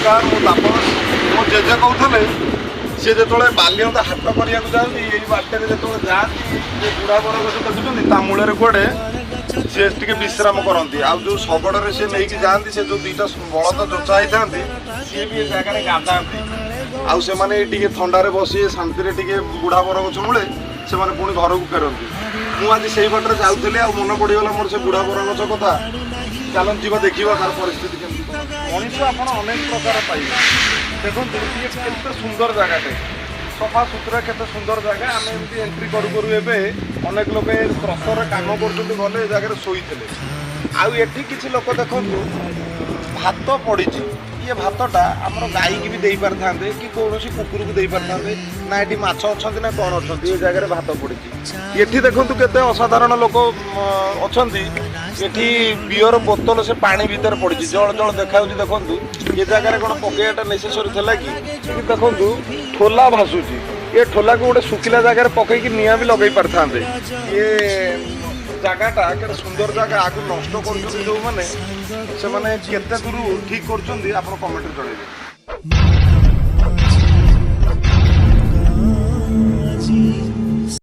नमस्कार मो तापस मो जेजे कहते सी जो बाल्यता हाट करने जाती ये बाटे जो जाती बुढ़ा बर गछ देखुं मूल कड़े सी टे विश्राम करती आउ जो शगड़े सी नहीं जाती से जो दुईटा बलद जोचा होती सी भी जगह गाधा आउ से थंडारे बसी शांति बुढ़ा बर गछ मूले से पुणी घर को फेरती मुझे से बाटर जाऊली आ मन पड़गला मोर से बुढ़ा बर गछ कथा चलन जी देखा तार परिस्थिति मनीष आप अनेक प्रकार पाइबे देखो केते सुंदर जगह सफा सुतरा केते सुंदर जगह आम एमती एंट्री करू करू एबे अनेक लोग क्रसर काम कर गले जगह शोते आउ एठी किसी लोक देखु भात पड़ी ये भातटा आम गाई की भी दे पारि था कि कौन कुकुर को दे पारि था ना ये माछ अच्छा ना कौन अच्छा ये जगह भात पड़ी ये देखु केते असाधारण लोक अच्छा ये बियर बोतल से पानी भितर पड़ी जल जल देखा देखु ये जगह कौन पकेटा नेसेसरी था कि देखु ठोला भासुची ये ठोला को गोटे सुखिला जगह पकईकि निआं भी लगे पारि था ये जगहटा के सुंदर जगह आगे नष्ट कर जो मैंने से माने केते दूर ठीक कर आप कमेंट जन।